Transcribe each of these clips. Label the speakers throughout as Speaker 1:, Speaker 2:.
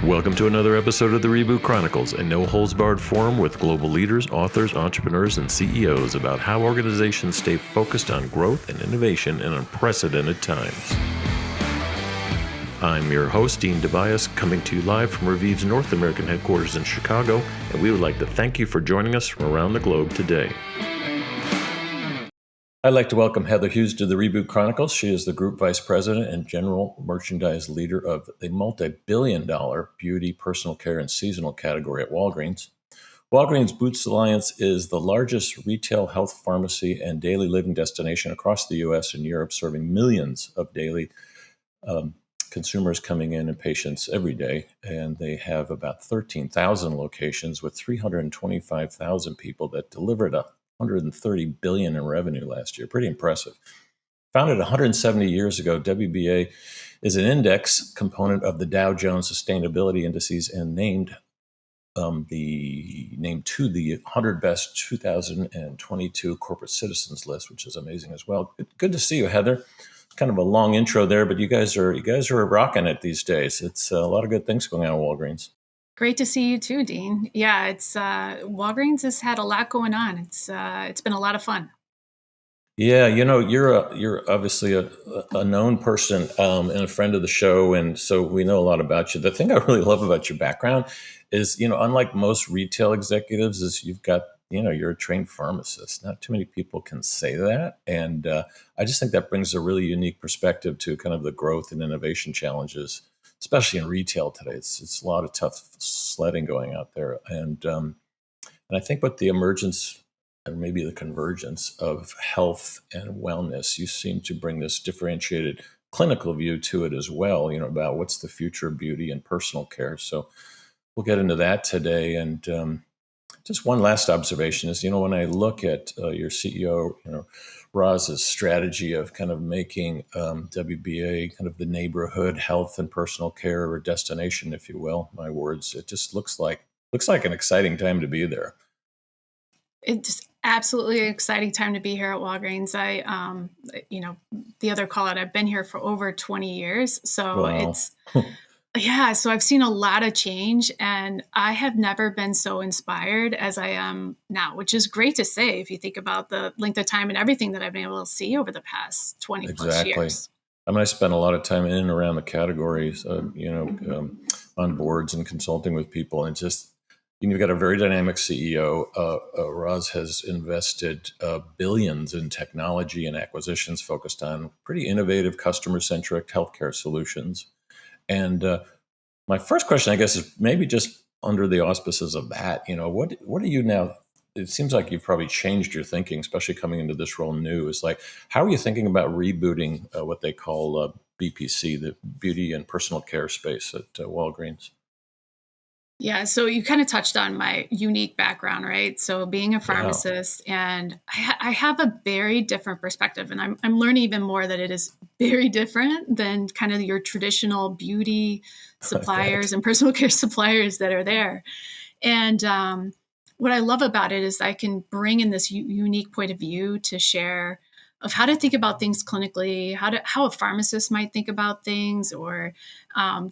Speaker 1: Welcome to another episode of the Reboot Chronicles, a no-holds-barred forum with global leaders, authors, entrepreneurs, and CEOs about how organizations stay focused on growth and innovation in unprecedented times. I'm your host, Dean Tobias, coming to you live from Reviv's North American headquarters in Chicago, and we would like to thank you for joining us from around the globe today. I'd like to welcome Heather Hughes to the Reboot Chronicles. She is the Group Vice President and General Merchandise Leader of the multi-billion-dollar beauty, personal care, and seasonal category at Walgreens. Walgreens Boots Alliance is the largest retail health pharmacy and daily living destination across the U.S. and Europe, serving millions of daily consumers coming in and patients every day. And they have about 13,000 locations with 325,000 people that delivered $130 billion in revenue last year. Pretty impressive. Founded 170 years ago, WBA is an index component of the Dow Jones sustainability indices and named to the 100 best 2022 corporate citizens list, which is amazing as well. Good to see you, Heather. Kind of a long intro there, but you guys are rocking it these days. It's a lot of good things going on at Walgreens.
Speaker 2: Great to see you too, Dean. Yeah, it's Walgreens has had a lot going on. It's been a lot of fun.
Speaker 1: Yeah, you're obviously a known person and a friend of the show, and so we know a lot about you. The thing I really love about your background is, unlike most retail executives, is you're a trained pharmacist. Not too many people can say that, and I just think that brings a really unique perspective to kind of the growth and innovation challenges, especially in retail today. It's a lot of tough sledding going out there, and I think with the emergence and maybe the convergence of health and wellness, you seem to bring this differentiated clinical view to it as well, about what's the future of beauty and personal care. So we'll get into that today. And just one last observation is, when I look at your CEO, Roz's strategy of kind of making WBA kind of the neighborhood health and personal care or destination, if you will, my words, it just looks like an exciting time to be there.
Speaker 2: It's absolutely an exciting time to be here at Walgreens. The other call out, I've been here for over 20 years. So
Speaker 1: Wow.
Speaker 2: so I've seen a lot of change, and I have never been so inspired as I am now, which is great to say if you think about the length of time and everything that I've been able to see over the past 20 plus years.
Speaker 1: I mean, I spent a lot of time in and around the categories, on boards and consulting with people, and just, you've got a very dynamic CEO. Roz has invested billions in technology and acquisitions focused on pretty innovative, customer-centric healthcare solutions. And my first question, I guess, is maybe just under the auspices of that, what are you now? It seems like you've probably changed your thinking, especially coming into this role new. Is like, how are you thinking about rebooting what they call BPC, the beauty and personal care space at Walgreens?
Speaker 2: Yeah, so you kind of touched on my unique background, right? So being a
Speaker 1: Yeah.
Speaker 2: pharmacist, and I have a very different perspective, and I'm learning even more that it is very different than kind of your traditional beauty suppliers and personal care suppliers that are there. And what I love about it is I can bring in this unique point of view to share of how to think about things clinically, how a pharmacist might think about things, or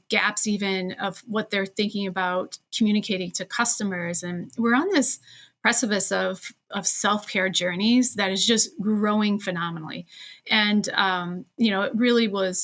Speaker 2: gaps even of what they're thinking about communicating to customers. And we're on this precipice of self-care journeys that is just growing phenomenally. And it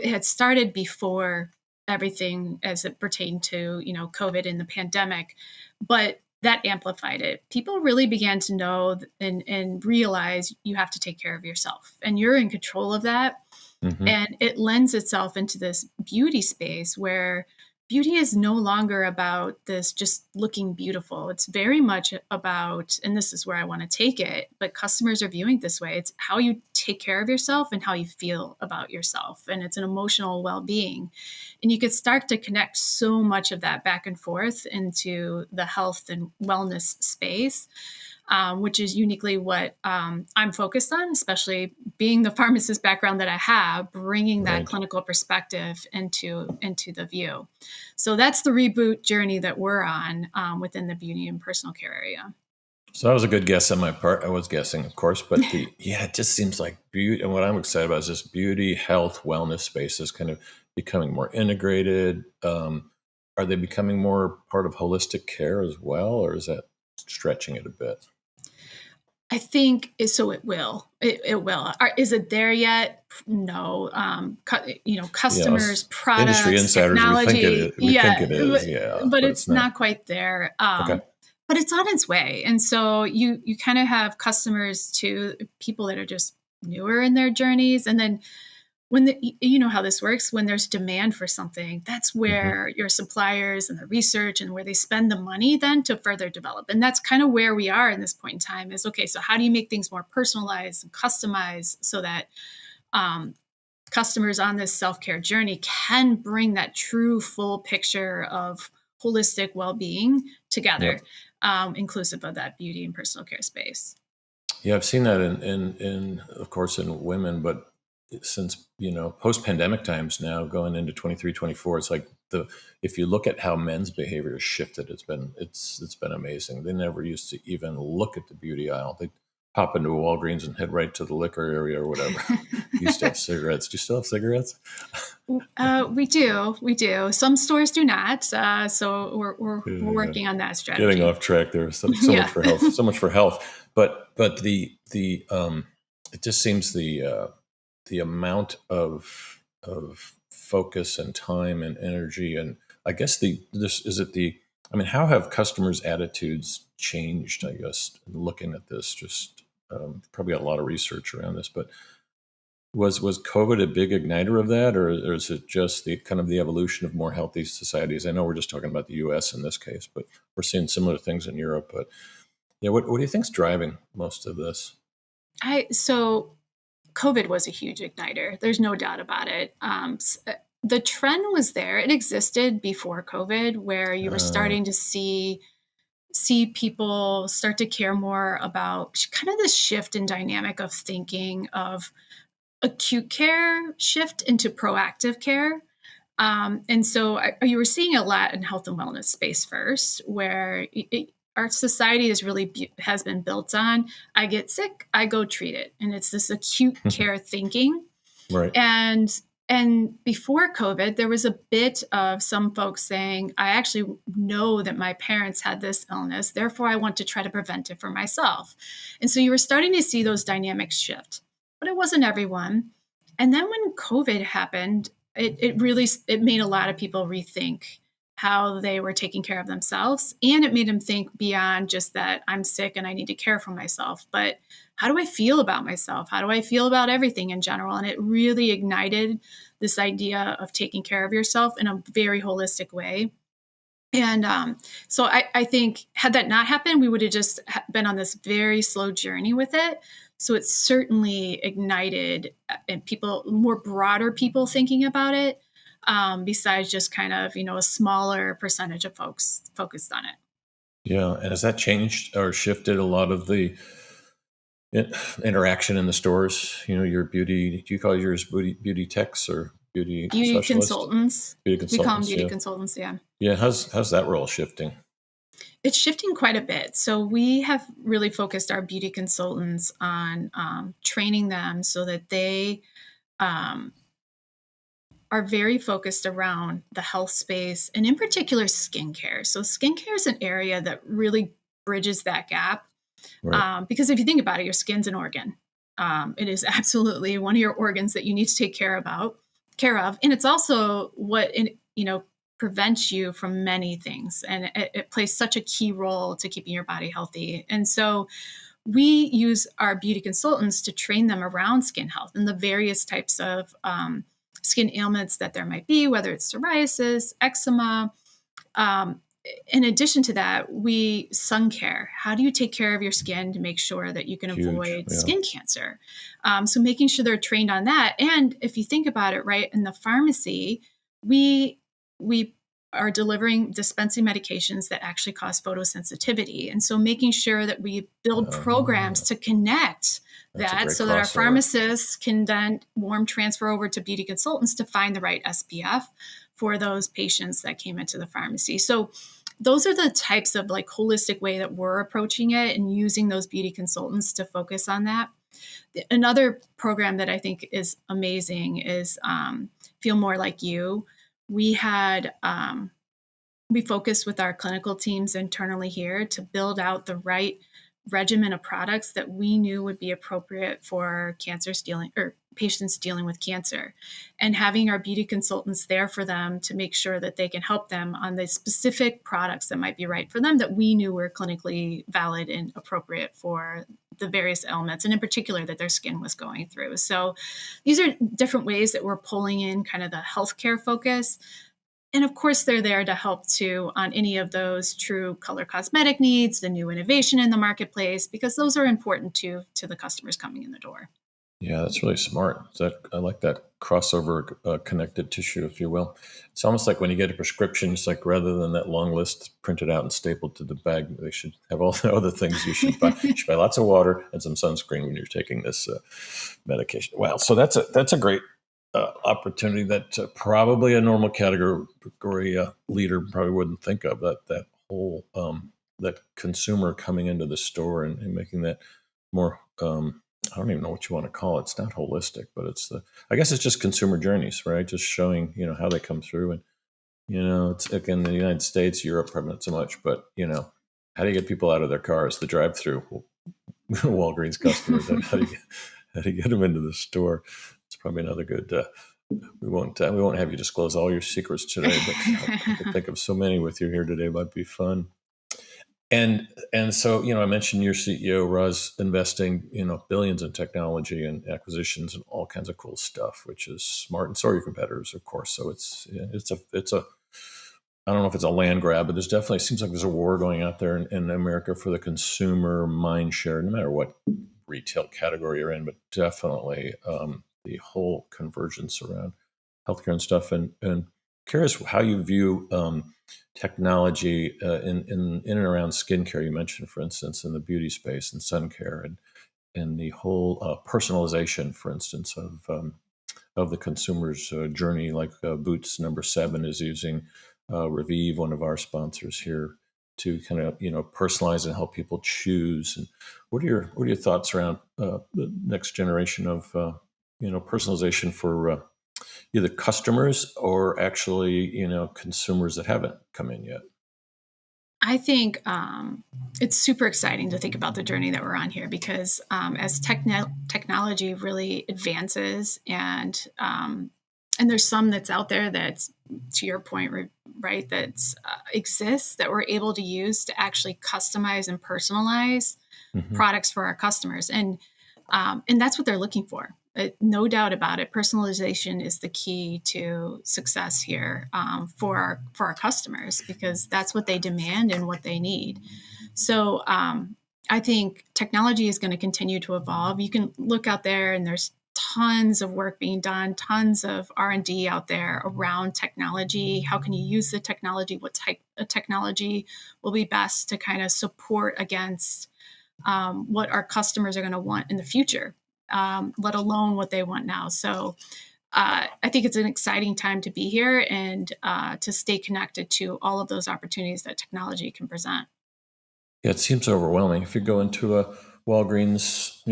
Speaker 2: had started before everything as it pertained to COVID and the pandemic, but that amplified it. People really began to know and realize you have to take care of yourself, and you're in control of that.
Speaker 1: Mm-hmm.
Speaker 2: And it lends itself into this beauty space where beauty is no longer about this just looking beautiful. It's very much about, and this is where I want to take it, but customers are viewing it this way. It's how you take care of yourself and how you feel about yourself. And it's an emotional well-being. And you could start to connect so much of that back and forth into the health and wellness space. Which is uniquely what I'm focused on, especially being the pharmacist background that I have, bringing that clinical perspective into the view. So that's the reboot journey that we're on within the beauty and personal care area.
Speaker 1: So that was a good guess on my part. I was guessing, of course, but it just seems like beauty. And what I'm excited about is this beauty, health, wellness space is kind of becoming more integrated. are they becoming more part of holistic care as well, or is that stretching it a bit?
Speaker 2: I think so. It will. It will. Is it there yet? No.
Speaker 1: Yeah,
Speaker 2: Customers,
Speaker 1: us industry
Speaker 2: products,
Speaker 1: insiders, we think it
Speaker 2: technology.
Speaker 1: is. We think
Speaker 2: Yeah,
Speaker 1: it is. Yeah,
Speaker 2: but
Speaker 1: but it's
Speaker 2: it's
Speaker 1: not.
Speaker 2: not quite there.
Speaker 1: Okay.
Speaker 2: But it's on its way. And so you kind of have customers too, people that are just newer in their journeys, and then you know how this works, when there's demand for something, that's
Speaker 1: Hmm.
Speaker 2: where your suppliers and the research and where they spend the money then to further develop. And that's kind of where we are in this point in time is, okay, so how do you make things more personalized and customized so that um, customers on this self-care journey can bring that true full picture of holistic well-being together,
Speaker 1: Yep.
Speaker 2: inclusive of that beauty and personal care space.
Speaker 1: Yeah, I've seen that in of course in women, but since post pandemic times now going into 23, 24, it's like the if you look at how men's behavior has shifted, it's been amazing. They never used to even look at the beauty aisle. They pop into a Walgreens and head right to the liquor area or whatever. Used to have cigarettes. Do you still have cigarettes?
Speaker 2: We do. Some stores do not. So we're
Speaker 1: Yeah.
Speaker 2: working on that
Speaker 1: Getting
Speaker 2: strategy.
Speaker 1: off track there. So much
Speaker 2: Yeah.
Speaker 1: for health. So much for health. But the it just seems the amount of focus and time and energy, and I guess the this is it the I mean, how have customers' attitudes changed? I guess looking at this, just probably a lot of research around this, but was COVID a big igniter of that, or is it just the kind of the evolution of more healthy societies? I know we're just talking about the U.S. in this case, but we're seeing similar things in Europe. But yeah, what do you think's driving most of this?
Speaker 2: So COVID was a huge igniter. There's no doubt about it. The trend was there. It existed before COVID, where you were
Speaker 1: Uh,
Speaker 2: starting to see people start to care more about kind of this shift in dynamic of thinking of acute care shift into proactive care. And so you were seeing a lot in health and wellness space first, where our society is really has been built on, I get sick, I go treat it, and it's this acute care thinking.
Speaker 1: right.
Speaker 2: And before COVID, there was a bit of some folks saying, I actually know that my parents had this illness, therefore I want to try to prevent it for myself. And so you were starting to see those dynamics shift, but it wasn't everyone. And then when COVID happened, it really it made a lot of people rethink how they were taking care of themselves, and it made them think beyond just that I'm sick and I need to care for myself, but how do I feel about myself? How do I feel about everything in general? And it really ignited this idea of taking care of yourself in a very holistic way. And so I think had that not happened, we would have just been on this very slow journey with it. So it certainly ignited and people, more broader people thinking about it, besides just kind of, a smaller percentage of folks focused on it.
Speaker 1: Yeah, and has that changed or shifted a lot of the interaction in the stores? Your beauty. Do you call yours beauty techs or beauty
Speaker 2: Beauty
Speaker 1: specialists?
Speaker 2: consultants,
Speaker 1: Beauty
Speaker 2: we call them
Speaker 1: consultants.
Speaker 2: beauty
Speaker 1: Yeah.
Speaker 2: consultants, yeah.
Speaker 1: Yeah. How's that role shifting?
Speaker 2: It's shifting quite a bit. So we have really focused our beauty consultants on training them so that they um, are very focused around the health space and in particular skincare. So skincare is an area that really bridges that gap,
Speaker 1: Right.
Speaker 2: because if you think about it, your skin's an organ. It is absolutely one of your organs that you need to take care of, and it's also what prevents you from many things, and it plays such a key role to keeping your body healthy. And so we use our beauty consultants to train them around skin health and the various types of skin ailments that there might be, whether it's psoriasis, eczema. Um, in addition to that, sun care. How do you take care of your skin to make sure that you can
Speaker 1: Huge.
Speaker 2: avoid
Speaker 1: Yeah.
Speaker 2: skin cancer? So making sure they're trained on that. And if you think about it, right, in the pharmacy, we we are dispensing medications that actually cause photosensitivity. And so making sure that we build programs
Speaker 1: Uh,
Speaker 2: to connect
Speaker 1: that's a
Speaker 2: that
Speaker 1: great
Speaker 2: so that our
Speaker 1: crossover.
Speaker 2: pharmacists can then warm transfer over to beauty consultants to find the right SPF for those patients that came into the pharmacy. So those are the types of like holistic way that we're approaching it and using those beauty consultants to focus on that. Another program that I think is amazing is Feel More Like You. We had we focused with our clinical teams internally here to build out the right regimen of products that we knew would be appropriate for patients dealing with cancer, and having our beauty consultants there for them to make sure that they can help them on the specific products that might be right for them, that we knew were clinically valid and appropriate for the various ailments, and in particular that their skin was going through. So these are different ways that we're pulling in kind of the healthcare focus. And of course, they're there to help too on any of those true color cosmetic needs, the new innovation in the marketplace, because those are important too to the customers coming in the door.
Speaker 1: Yeah, that's really smart. I like that crossover connected tissue, if you will. It's almost like when you get a prescription, it's like rather than that long list printed out and stapled to the bag, they should have all the other things you should buy. You should buy lots of water and some sunscreen when you're taking this medication. Wow, so that's a great opportunity that probably a normal category leader probably wouldn't think of. That whole that consumer coming into the store and making that more. I don't even know what you want to call it. It's not holistic, but I guess it's just consumer journeys, right? Just showing, how they come through. And, it's like in the United States, Europe, probably not so much, but, how do you get people out of their cars? The drive through Walgreens customers, how do you get them into the store? It's probably another good, we won't have you disclose all your secrets today, but I could think of so many with you here today. Might be fun. And so, I mentioned your CEO, Roz, investing, billions in technology and acquisitions and all kinds of cool stuff, which is smart. And so are your competitors, of course. So it's a I don't know if it's a land grab, but there's definitely seems like there's a war going out there in America for the consumer mind share, no matter what retail category you're in, but definitely the whole convergence around healthcare and stuff. And curious how you view technology in and around skincare. You mentioned, for instance, in the beauty space and sun care, and the whole personalization, for instance, of the consumer's journey. Like Boots #7 is using Revive, one of our sponsors here, to kind of personalize and help people choose. And what are your thoughts around the next generation of personalization for either customers or actually, consumers that haven't come in yet?
Speaker 2: I think it's super exciting to think about the journey that we're on here, because as technology really advances, and there's some that's out there that's, to your point, right, that exists that we're able to use to actually customize and personalize
Speaker 1: Hmm.
Speaker 2: products for our customers, and that's what they're looking for. No doubt about it. Personalization is the key to success here, for our customers, because that's what they demand and what they need. So I think technology is going to continue to evolve. You can look out there, and there's tons of work being done, tons of R&D out there around technology. How can you use the technology? What type of technology will be best to kind of support against what our customers are going to want in the future, let alone what they want now. So I think it's an exciting time to be here, and to stay connected to all of those opportunities that technology can present.
Speaker 1: Yeah, it seems overwhelming. If you go into a Walgreens,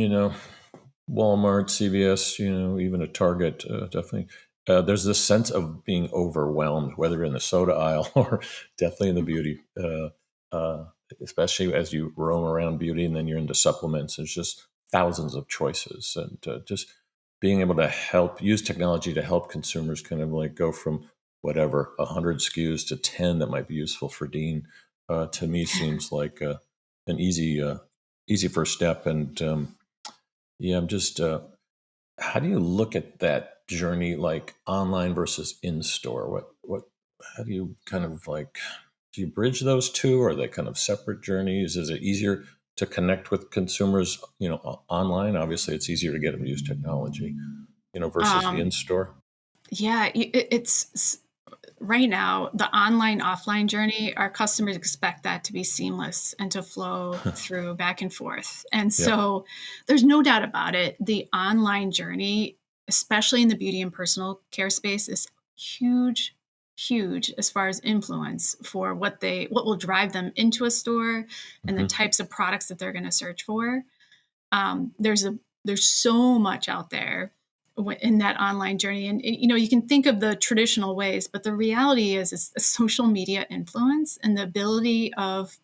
Speaker 1: Walmart, CVS, even a Target, definitely. There's this sense of being overwhelmed, whether in the soda aisle or definitely in the beauty, uh, especially as you roam around beauty and then you're into supplements. There's just thousands of choices, and just being able to use technology to help consumers kind of like go from whatever 100 SKUs to 10 that might be useful for Dean. To me, seems like an easy first step. And yeah, I'm just, how do you look at that journey, like online versus in store? How do you kind of like, do you bridge those two? Or are they kind of separate journeys? Is it easier to connect with consumers, online? Obviously, it's easier to get them to use technology, versus the in
Speaker 2: Um,
Speaker 1: store.
Speaker 2: yeah, it's right now, the online offline journey, our customers expect that to be seamless and to flow through back and forth. And
Speaker 1: Yep.
Speaker 2: so there's no doubt about it. The online journey, especially in the beauty and personal care space, is huge, huge as far as influence for what will drive them into a store and the
Speaker 1: Hmm.
Speaker 2: types of products that they're going to search for. There's so much out there. in that online journey. And you can think of the traditional ways, but the reality is it's the social media influence and the ability of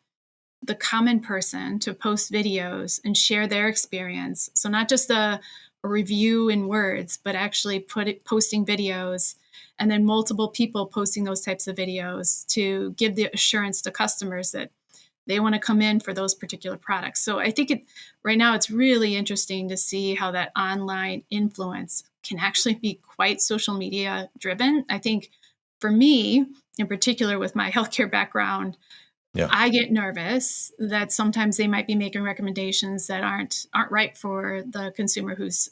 Speaker 2: the common person to post videos and share their experience. So not just a review in words, but actually posting videos, and then multiple people posting those types of videos to give the assurance to customers that they want to come in for those particular products. So I think right now it's really interesting to see how that online influence can actually be quite social media driven. I think for me, in particular with my healthcare background,
Speaker 1: Yeah.
Speaker 2: I get nervous that sometimes they might be making recommendations that aren't right for the consumer who's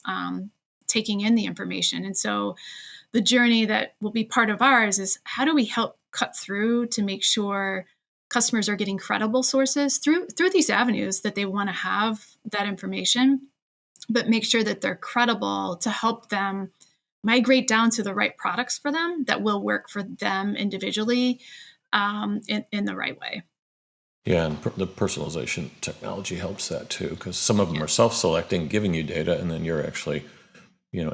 Speaker 2: taking in the information. And so the journey that will be part of ours is how do we help cut through to make sure customers are getting credible sources through these avenues that they want to have that information, but make sure that they're credible to help them migrate down to the right products for them that will work for them individually in the right way.
Speaker 1: Yeah, and the personalization technology helps that too, because some of them are self-selecting, giving you data, and then you're actually,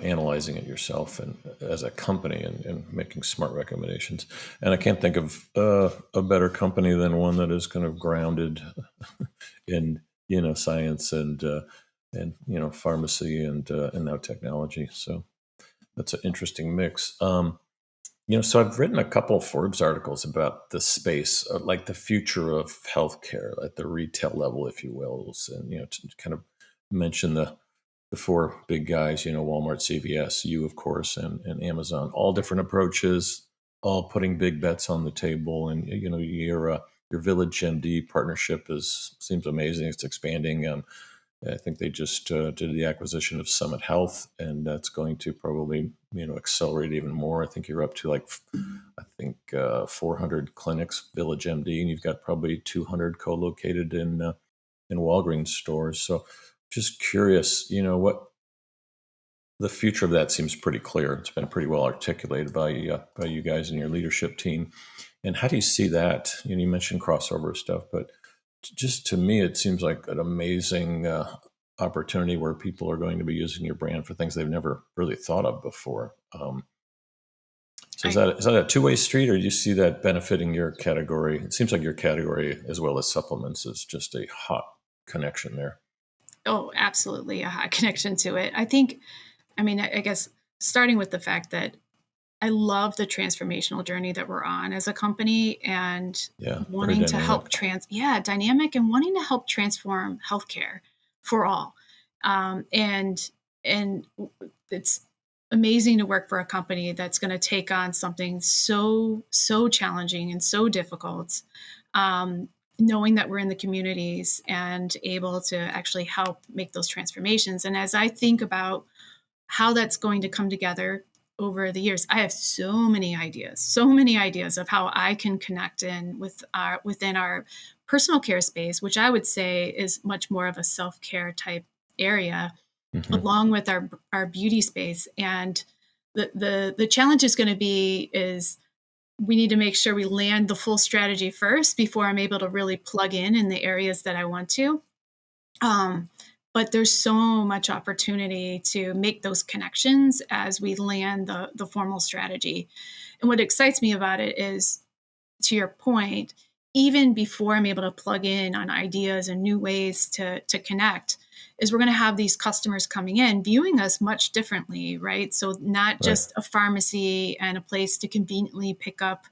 Speaker 1: analyzing it yourself and as a company and making smart recommendations. And I can't think of a better company than one that is kind of grounded in, science and pharmacy and now technology. So that's an interesting mix. So I've written a couple of Forbes articles about the space, like the future of healthcare at the retail level, if you will, and to kind of mention the four big guys, Walmart, CVS, you of course, and Amazon, all different approaches, all putting big bets on the table, and your Village MD partnership seems amazing. It's expanding. I think they just did the acquisition of Summit Health, and that's going to probably accelerate even more. I think you're up to 400 clinics, Village MD, and you've got probably 200 co-located in Walgreens stores. So, just curious, what the future of that seems pretty clear. It's been pretty well articulated by you guys and your leadership team. And how do you see that? You mentioned crossover stuff, but just to me, it seems like an amazing opportunity where people are going to be using your brand for things they've never really thought of before. So is that a two-way street, or do you see that benefiting your category? It seems like your category, as well as supplements, is just a hot connection there.
Speaker 2: Oh, absolutely a hot connection to it. I guess starting with the fact that I love the transformational journey that we're on as a company, and wanting to help dynamic and wanting to help transform healthcare for all. And it's amazing to work for a company that's going to take on something so challenging and so difficult, knowing that we're in the communities and able to actually help make those transformations. And as I think about how that's going to come together over the years, I have so many ideas of how I can connect in within our personal care space, which I would say is much more of a self-care type area, along with our beauty space. And the challenge is going to be is we need to make sure we land the full strategy first before I'm able to really plug in the areas that I want to. But there's so much opportunity to make those connections as we land the formal strategy. And what excites me about it is, to your point, even before I'm able to plug in on ideas and new ways to connect, is we're going to have these customers coming in, viewing us much differently, right? So not just a pharmacy and a place to conveniently pick up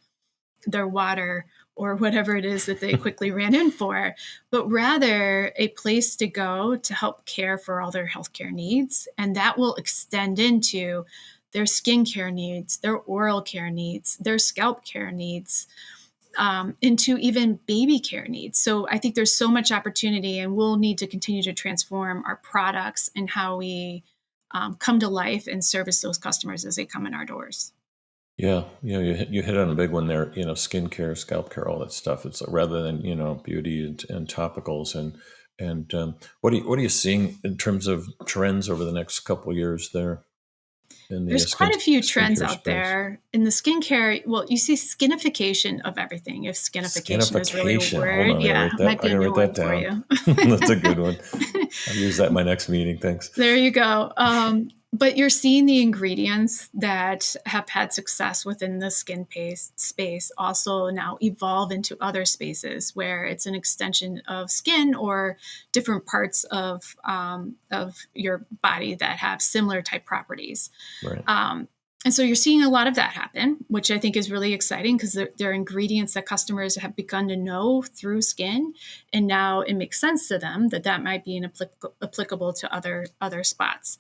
Speaker 2: their water or whatever it is that they quickly ran in for, but rather a place to go to help care for all their healthcare needs. And that will extend into their skincare needs, their oral care needs, their scalp care needs, into even baby care needs. So I think there's so much opportunity, and we'll need to continue to transform our products and how we come to life and service those customers as they come in our doors.
Speaker 1: Yeah, you hit on a big one there. Skincare, scalp care, all that stuff. It's rather than beauty and topicals and what are you seeing in terms of trends over the next couple of years there?
Speaker 2: There's quite a few trends out there in the skincare. Well, you see skinification of everything. If skinification is really a word,
Speaker 1: hold on,
Speaker 2: might be a new one for
Speaker 1: down.
Speaker 2: you.
Speaker 1: That's a good one. I'll use that in my next meeting. Thanks.
Speaker 2: There you go. But you're seeing the ingredients that have had success within the skin space also now evolve into other spaces where it's an extension of skin or different parts of your body that have similar type properties.
Speaker 1: Right.
Speaker 2: And so you're seeing a lot of that happen, which I think is really exciting because they're ingredients that customers have begun to know through skin. And now it makes sense to them that that might be applicable to other spots.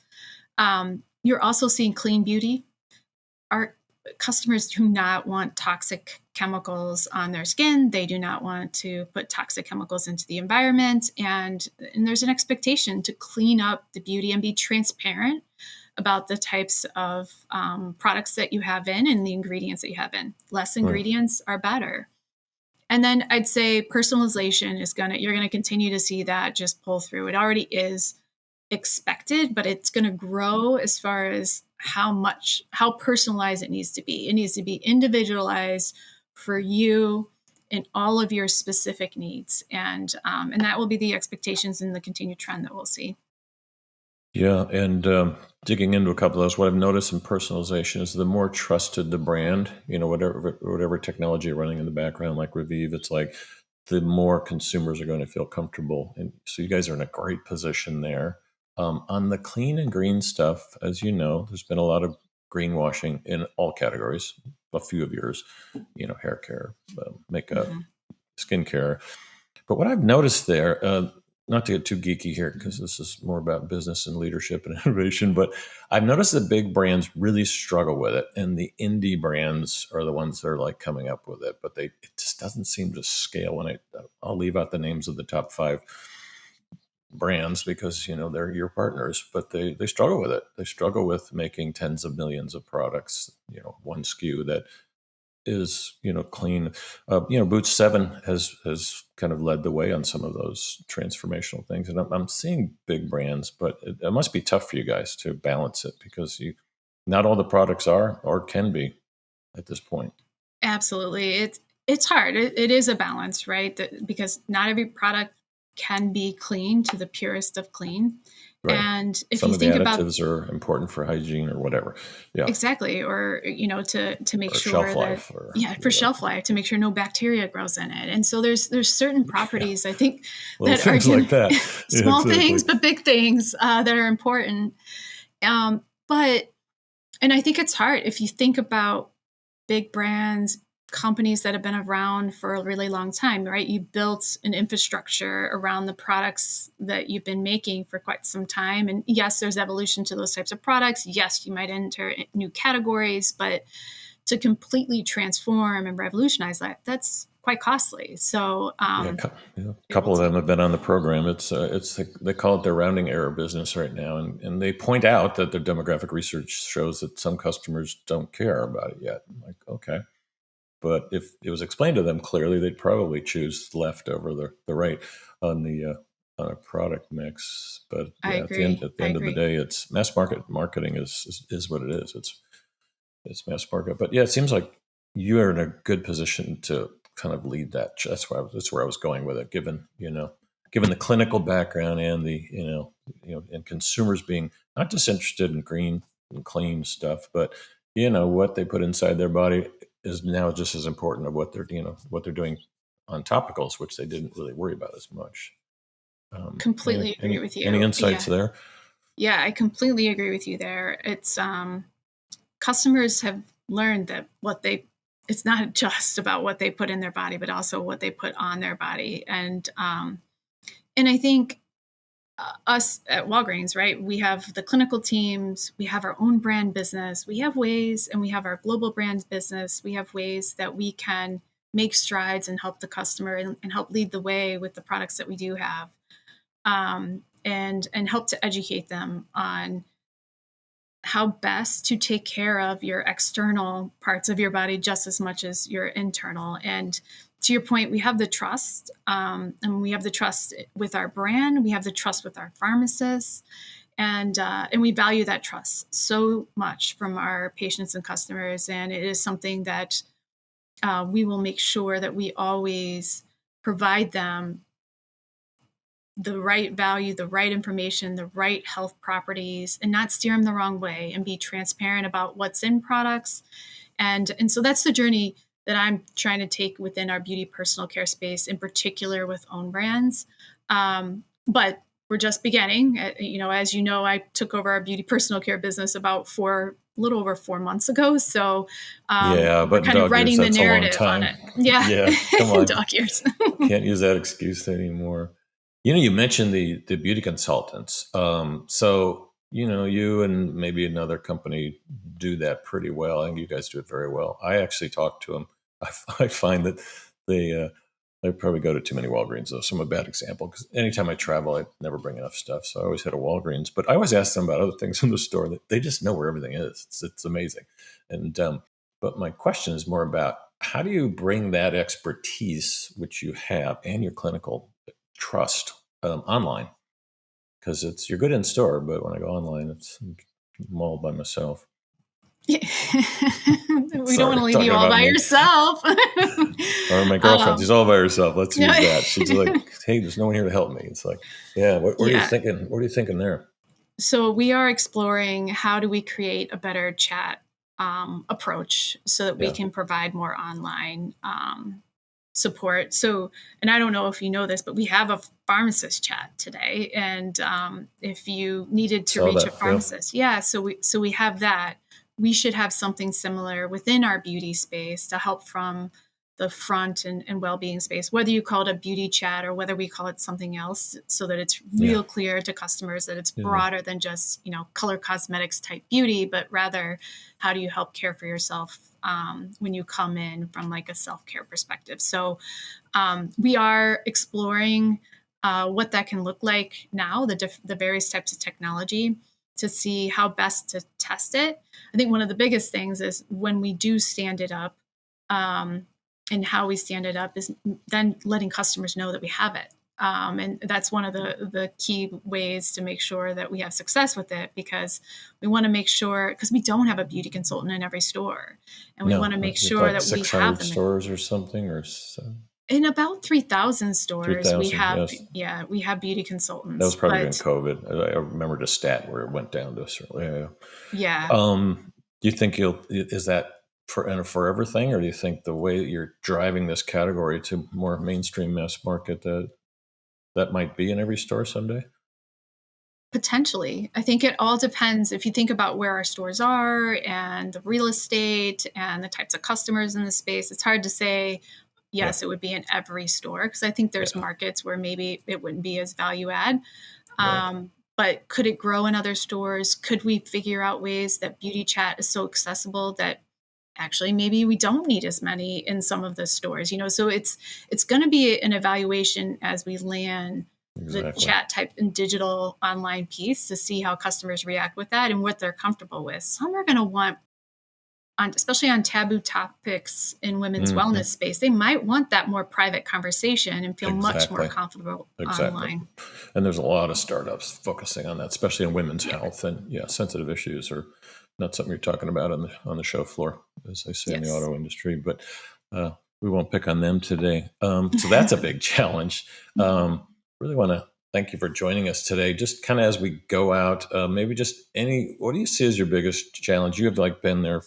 Speaker 2: You're also seeing clean beauty. Our customers do not want toxic chemicals on their skin. They do not want to put toxic chemicals into the environment. And there's an expectation to clean up the beauty and be transparent about the types of products that you have in and the ingredients that you have in. Less
Speaker 1: Right.
Speaker 2: ingredients are better. And then I'd say personalization you're gonna continue to see that just pull through. It already is expected, but it's going to grow as far as how personalized it needs to be. It needs to be individualized for you and all of your specific needs, and that will be the expectations and the continued trend that we'll see.
Speaker 1: Yeah, and digging into a couple of those, what I've noticed in personalization is the more trusted the brand, whatever technology you're running in the background, like Revive, it's like the more consumers are going to feel comfortable. And so you guys are in a great position there. On the clean and green stuff, as you know, there's been a lot of greenwashing in all categories. A few of yours, hair care, makeup,
Speaker 2: Mhm.
Speaker 1: skincare. But what I've noticed there, not to get too geeky here, because this is more about business and leadership and innovation, but I've noticed that big brands really struggle with it, and the indie brands are the ones that are like coming up with it. But it just doesn't seem to scale. And I'll leave out the names of the top 5 brands because they're your partners, but they struggle with it. They struggle with making tens of millions of products, one SKU that is clean. Boots 7 has kind of led the way on some of those transformational things, and I'm seeing big brands, but it must be tough for you guys to balance it because not all the products are or can be at this point.
Speaker 2: Absolutely. It's hard. It is a balance, right? Because not every product can be clean to the purest of clean.
Speaker 1: Right.
Speaker 2: And if
Speaker 1: Some
Speaker 2: you
Speaker 1: of the
Speaker 2: think about
Speaker 1: additives are important for hygiene or whatever. Yeah.
Speaker 2: exactly, or to make
Speaker 1: Or
Speaker 2: sure
Speaker 1: shelf
Speaker 2: that
Speaker 1: life or
Speaker 2: yeah, for
Speaker 1: whatever.
Speaker 2: shelf life, to make sure no bacteria grows in it. And so there's certain
Speaker 1: Yeah.
Speaker 2: properties I think
Speaker 1: Little
Speaker 2: that are
Speaker 1: things like that. Yeah,
Speaker 2: small
Speaker 1: exactly.
Speaker 2: things, but big things that are important. But and I think it's hard if you think about big brands, companies that have been around for a really long time, right? You built an infrastructure around the products that you've been making for quite some time. And yes, there's evolution to those types of products. Yes, you might enter new categories, but to completely transform and revolutionize that's quite costly. So
Speaker 1: Yeah, a
Speaker 2: it will
Speaker 1: couple of them
Speaker 2: take.
Speaker 1: have been on the program. They call it their rounding error business right now, and they point out that their demographic research shows that some customers don't care about it yet. I'm like, okay, but if it was explained to them clearly, they'd probably choose left over the right on the on a product mix. But
Speaker 2: I
Speaker 1: yeah,
Speaker 2: agree.
Speaker 1: at the
Speaker 2: I
Speaker 1: end of the
Speaker 2: agree.
Speaker 1: day, it's mass marketing is what it is. It's mass market. But yeah, it seems like you are in a good position to kind of lead that. That's where I was going with it. Given the clinical background and the and consumers being not just interested in green and clean stuff, but what they put inside their body is now just as important of what they're doing on topicals, which they didn't really worry about as much.
Speaker 2: Completely agree with
Speaker 1: Any
Speaker 2: you.
Speaker 1: insights there?
Speaker 2: Yeah, I completely agree with you there. It's customers have learned that it's not just about what they put in their body, but also what they put on their body. And I think us at Walgreens, right? We have the clinical teams, we have our own brand business, we have ways, and we have our global brand business. We have ways that we can make strides and help the customer and help lead the way with the products that we do have, and help to educate them on how best to take care of your external parts of your body just as much as your internal. And to your point, we have the trust, and we have the trust with our brand. We have the trust with our pharmacists, and we value that trust so much from our patients and customers. And it is something that we will make sure that we always provide them the right value, the right information, the right health properties, and not steer them the wrong way, and be transparent about what's in products. And so that's the journey that I'm trying to take within our beauty personal care space, in particular with own brands. But we're just beginning. As you know, I took over our beauty personal care business about a little over 4 months ago. So
Speaker 1: Yeah,
Speaker 2: we're
Speaker 1: but in
Speaker 2: kind of
Speaker 1: dog years,
Speaker 2: writing the
Speaker 1: that's a long
Speaker 2: narrative on
Speaker 1: time.
Speaker 2: it. Yeah,
Speaker 1: Yeah, come
Speaker 2: in
Speaker 1: on.
Speaker 2: dog years.
Speaker 1: Can't use that excuse anymore. You mentioned the beauty consultants. So, you and maybe another company do that pretty well. I think you guys do it very well. I actually talk to them. I find that they probably go to too many Walgreens, though. So I'm a bad example because anytime I travel, I never bring enough stuff. So I always hit a Walgreens. But I always ask them about other things in the store that they just know where everything is. It's amazing. And but my question is more about how do you bring that expertise, which you have, and your clinical trust online? Because you're good in store, but when I go online, I'm all by myself.
Speaker 2: We don't want
Speaker 1: Sorry,
Speaker 2: to leave you
Speaker 1: talking
Speaker 2: all
Speaker 1: about
Speaker 2: by
Speaker 1: me.
Speaker 2: yourself.
Speaker 1: Or my girlfriend, she's all by herself. Let's use that. She's like, "Hey, there's no one here to help me." It's like, yeah. What are you
Speaker 2: Yeah.
Speaker 1: thinking? What are you thinking there?
Speaker 2: So we are exploring how do we create a better chat approach so that we
Speaker 1: Yeah.
Speaker 2: can provide more online support. So, and I don't know if you know this, but we have a pharmacist chat today. And if you needed to
Speaker 1: Saw
Speaker 2: reach a
Speaker 1: that. Yeah.
Speaker 2: pharmacist, yeah, so we have that. We should have something similar within our beauty space to help from the front and well-being space, whether you call it a beauty chat or whether we call it something else, so that it's
Speaker 1: Yeah.
Speaker 2: real clear to customers that it's
Speaker 1: Yeah.
Speaker 2: broader than just color cosmetics type beauty, but rather how do you help care for yourself when you come in from like a self-care perspective. So we are exploring what that can look like now, the various types of technology, to see how best to test it. I think one of the biggest things is when we do stand it up, and how we stand it up is then letting customers know that we have it. And that's one of the key ways to make sure that we have success with it, because we want to make sure, because we don't have a beauty consultant in every store, and we want to
Speaker 1: No,
Speaker 2: make
Speaker 1: it's
Speaker 2: sure
Speaker 1: like
Speaker 2: that we have
Speaker 1: 600
Speaker 2: them
Speaker 1: stores or something, or
Speaker 2: in about 3,000 stores.
Speaker 1: 3,000. Yes.
Speaker 2: We have beauty
Speaker 1: That was
Speaker 2: consultants,
Speaker 1: probably during
Speaker 2: but
Speaker 1: COVID. I remember the stat where it went down to a certain. Yeah.
Speaker 2: yeah.
Speaker 1: Do you think is that for a forever thing, or do you think the way that you're driving this category to more mainstream mass market that might be in every store someday?
Speaker 2: Potentially. I think it all depends. If you think about where our stores are and the real estate and the types of customers in the space, it's hard to say,
Speaker 1: Yeah.
Speaker 2: yes, it would be in every store, because I think there's
Speaker 1: Yeah.
Speaker 2: markets where maybe it wouldn't be as value add.
Speaker 1: Right.
Speaker 2: But could it grow in other stores? Could we figure out ways that beauty chat is so accessible that actually maybe we don't need as many in some of the stores? So it's going to be an evaluation as we land the
Speaker 1: Exactly.
Speaker 2: chat type and digital online piece, to see how customers react with that and what they're comfortable with. Some are going to want, especially on taboo topics in women's
Speaker 1: Hmm.
Speaker 2: wellness space, they might want that more private conversation and feel much more
Speaker 1: Exactly.
Speaker 2: comfortable
Speaker 1: Exactly.
Speaker 2: online.
Speaker 1: And there's a lot of startups focusing on that, especially in women's
Speaker 2: Yeah.
Speaker 1: health, and yeah, sensitive issues are not something you're talking about on the show floor, as they say in the
Speaker 2: Yes.
Speaker 1: auto industry. But we won't pick on them today. So that's a big challenge. Really want to thank you for joining us today. Just kind of as we go out, maybe just what do you see as your biggest challenge? You have been there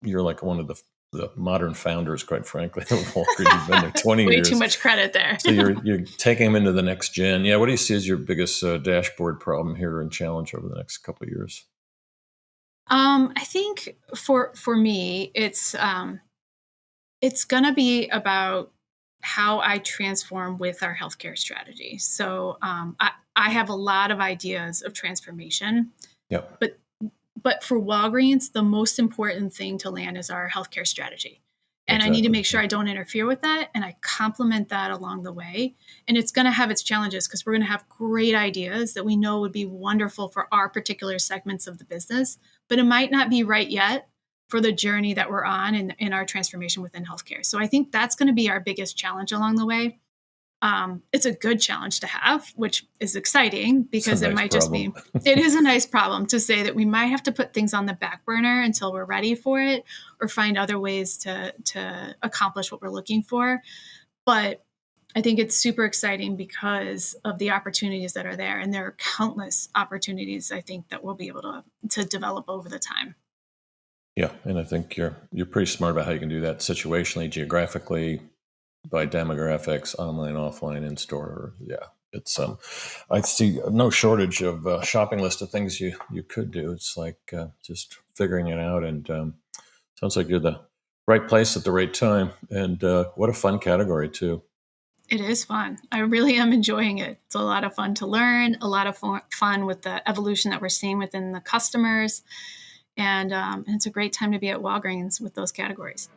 Speaker 1: you're like one of the modern founders, quite frankly, of Walgreens. You've been there 20
Speaker 2: Way too
Speaker 1: years.
Speaker 2: much credit there.
Speaker 1: So you're taking them into the next gen. Yeah. What do you see as your biggest dashboard problem here and challenge over the next couple of years?
Speaker 2: I think for me, it's going to be about how I transform with our healthcare strategy. So I have a lot of ideas of transformation,
Speaker 1: Yep.
Speaker 2: but for Walgreens, the most important thing to land is our healthcare strategy. And I need to
Speaker 1: Exactly.
Speaker 2: make sure I don't interfere with that, and I complement that along the way. And it's going to have its challenges, because we're going to have great ideas that we know would be wonderful for our particular segments of the business, but it might not be right yet for the journey that we're on in our transformation within healthcare. So I think that's going to be our biggest challenge along the way. It's a good challenge to have, which is exciting,
Speaker 1: It's a
Speaker 2: because it
Speaker 1: nice
Speaker 2: might just
Speaker 1: problem.
Speaker 2: be, it is a nice problem to say that we might have to put things on the back burner until we're ready for it, or find other ways to accomplish what we're looking for. But I think it's super exciting because of the opportunities that are there, and there are countless opportunities I think that we'll be able to develop over the time.
Speaker 1: Yeah, and I think you're pretty smart about how you can do that situationally, geographically, by demographics, online, offline, in store. Yeah, it's I see no shortage of shopping list of things you could do. It's like just figuring it out, and sounds like you're the right place at the right time. And what a fun category too.
Speaker 2: It is fun. I really am enjoying it. It's a lot of fun to learn, a lot of fun with the evolution that we're seeing within the customers. And it's a great time to be at Walgreens with those categories.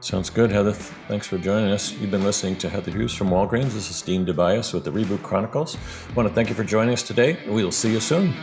Speaker 1: Sounds good, Heather. Thanks for joining us. You've been listening to Heather Hughes from Walgreens. This is Dean Tobias with the Reboot Chronicles. I want to thank you for joining us today. We will see you soon.